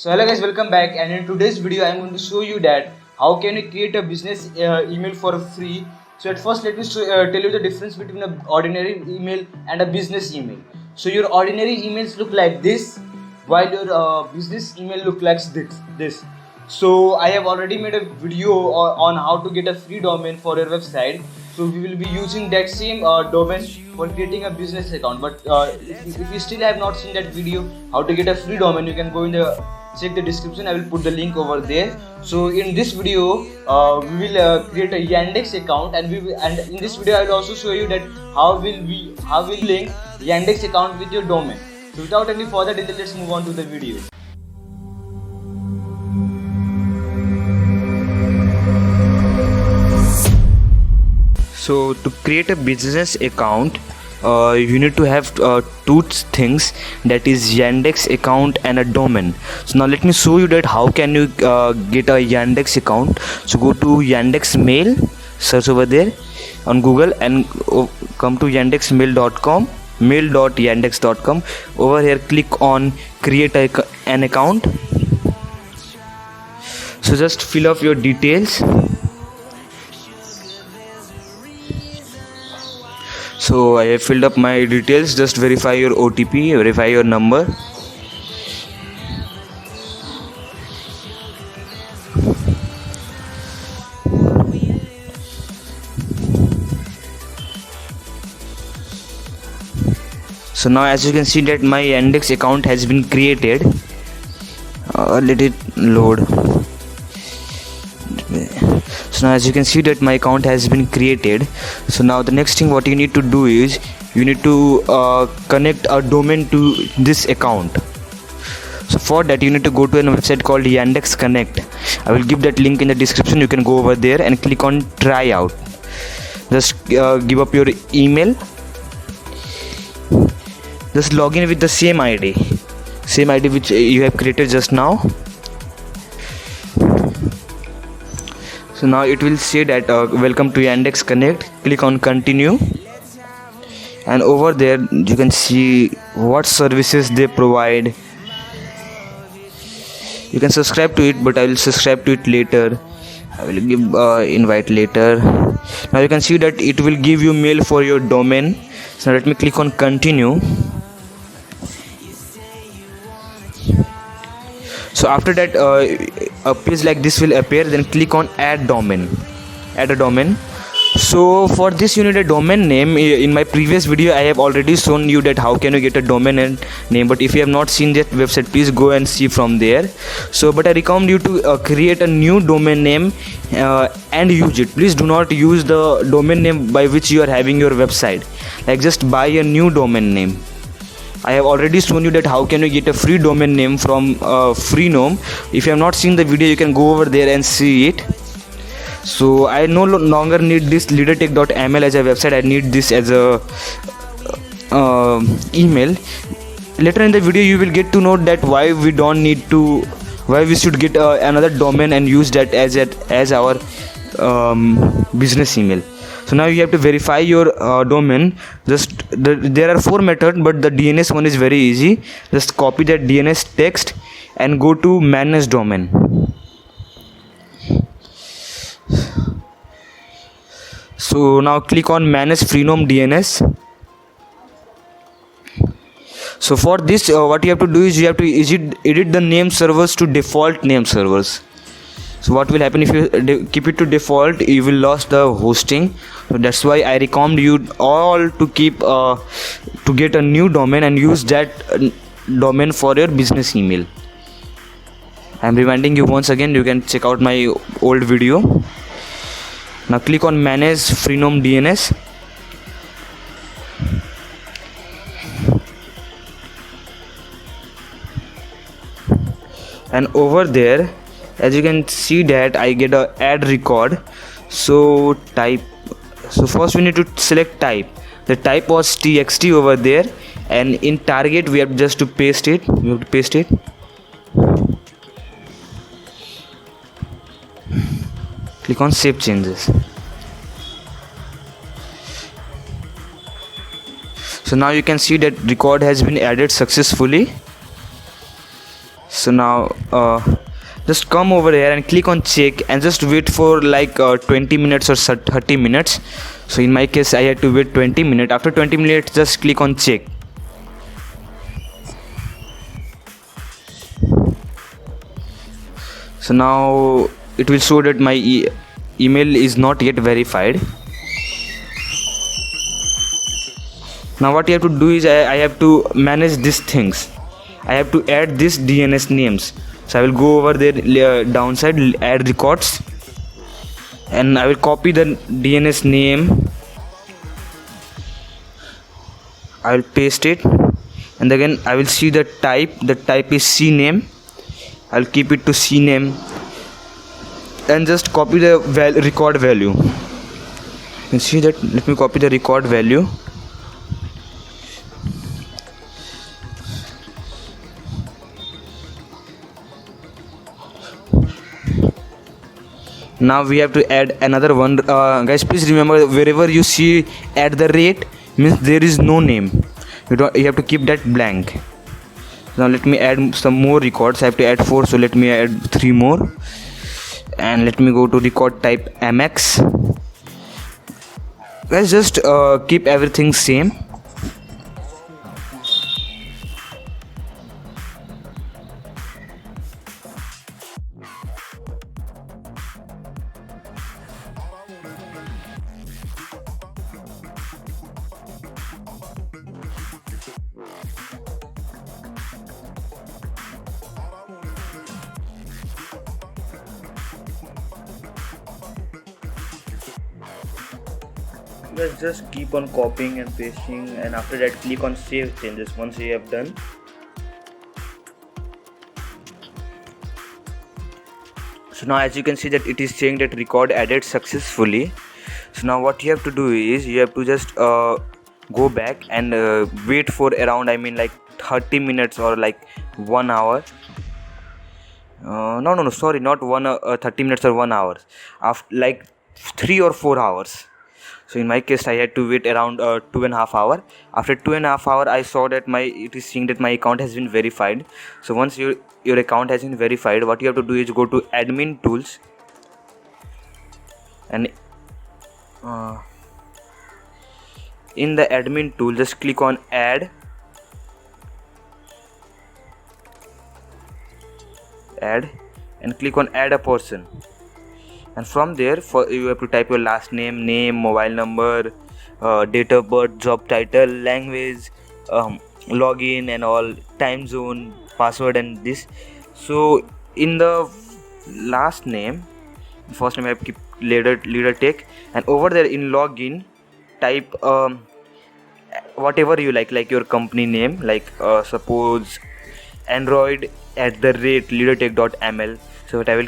So hello guys, welcome back, and in today's video I am going to show you that how can you create a business email for free. So at first let me tell you the difference between an ordinary email and a business email. So your ordinary emails look like this, while your business email look like this. So I have already made a video on how to get a free domain for your website. So we will be using that same domain for creating a business account. But if you still have not seen that video how to get a free domain, you can go in the check the description. I will put the link over there. So in this video we will create a Yandex account, and in this video I will also show you that how will link Yandex account with your domain. So without any further delay, let's move on to the video. So to create a business account, you need to have two things, that is Yandex account and a domain. So now let me show you that how can you get a Yandex account. So go to Yandex Mail, search over there on Google, and come to yandexmail.com, mail.yandex.com. Over here click on create an account. So just fill up your details. So I have filled up my details. Just verify your OTP, verify your number. So now as you can see that my Yandex account has been created. Let it load. So now as you can see that my account has been created. So now the next thing what you need to do is you need to connect a domain to this account. So for that you need to go to a website called Yandex Connect. I will give that link in the description. You can go over there and click on try out. Just give up your email. Just log in with the same ID which you have created just now. So now it will say that welcome to Yandex Connect. Click on continue, and over there you can see what services they provide. You can subscribe to it, but I will subscribe to it later. I will give invite later. Now you can see that it will give you mail for your domain. So let me click on continue. So after that a page like this will appear. Then click on add a domain. So for this you need a domain name. In my previous video I have already shown you that how can you get a domain name, but if you have not seen that website, please go and see from there. So but I recommend you to create a new domain name and use it. Please do not use the domain name by which you are having your website. Like just buy a new domain name. I have already shown you that how can you get a free domain name from Freenome. If you have not seen the video, you can go over there and see it. So I no longer need this leadertech.ml as a website. I need this as a email. Later in the video you will get to know that why we should get another domain and use that as our business email. So now you have to verify your domain. There are 4 methods, but the DNS one is very easy. Just copy that DNS text and go to manage domain. So now click on manage Freenome DNS. So for this what you have to do is you have to edit the name servers to default name servers. So what will happen if you keep it to default? You will lose the hosting. So that's why I recommend you all to keep to get a new domain and use that domain for your business email. I am reminding you once again, you can check out my old video. Now click on manage Freenome DNS. And over there as you can see that I get a add record. So first we need to select type. The type was txt over there, and in target we have just to paste it. Click on save changes. So now you can see that record has been added successfully. So now just come over here and click on check and just wait for like 20 minutes or 30 minutes. So in my case I had to wait 20 minutes. After 20 minutes just click on check. So now it will show that my email is not yet verified. Now what you have to do is I have to manage these things. I have to add these DNS names. So I will go over there downside, add records, and I will copy the DNS name. I will paste it, and again I will see the type. The type is CNAME. I will keep it to CNAME, and just copy the record value. You can see that. Let me copy the record value. Now we have to add another one. Guys, please remember, wherever you see at the rate means there is no name. You have to keep that blank. Now let me add some more records. I have to add 4, so let me add 3 more, and let me go to record type MX. Guys, just keep everything same. Guys, just keep on copying and pasting, and after that click on save changes once you have done. So now as you can see that it is saying that record added successfully. So now what you have to do is you have to just go back and wait for around, I mean like 30 minutes or like 1 hour. No, sorry, not 30 minutes or 1 hour, after like 3 or 4 hours. So in my case I had to wait around 2.5 hours. After 2.5 hours I saw that it is saying that my account has been verified. So once your account has been verified, what you have to do is go to admin tools, and in the admin tool just click on add, and click on add a person. And from there you have to type your last name, mobile number, date of birth, job title, language, login and all, time zone, password and this. So in the last name, first name I have to keep leader tech, and over there in login type whatever you like your company name, like suppose android@leadertech.ml. So I will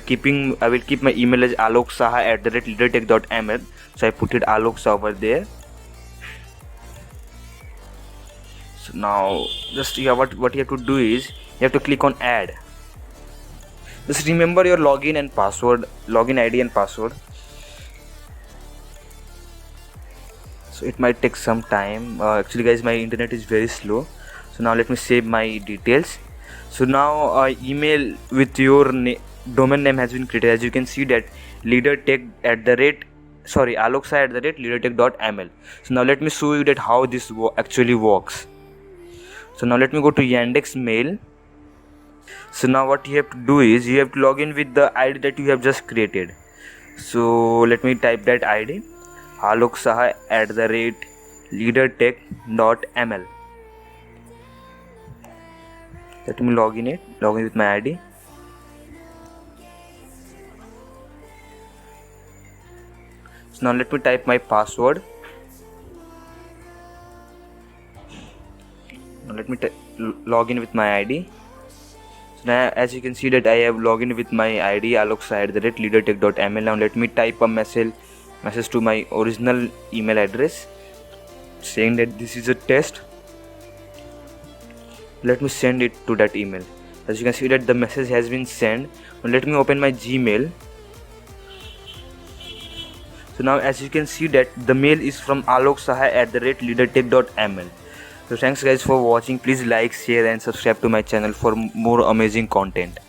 keep my email as aloksaha@leadertech.ml. So I put it Alok Saha over there. So now just what you have to do is you have to click on add. Just remember your login and password, login ID and password. So it might take some time. Actually guys, my internet is very slow. So now let me save my details. So now email with your domain name has been created. As you can see that aloksaha@leadertech.ml. So now let me show you that how this actually works. So now let me go to Yandex Mail. So now what you have to do is you have to log in with the ID that you have just created. So let me type that ID, aloksaha@leadertech.ml. Let me log in with my ID. So now let me type my password. Now let me log in with my ID. So now as you can see that I have logged in with my ID aloksaha@leadertech.ml. Now let me type a message to my original email address saying that this is a test. Let me send it to that email. As you can see that the message has been sent. Now let me open my Gmail. So now as you can see that the mail is from aloksaha@leadertech.ml. So thanks guys for watching. Please like, share and subscribe to my channel for more amazing content.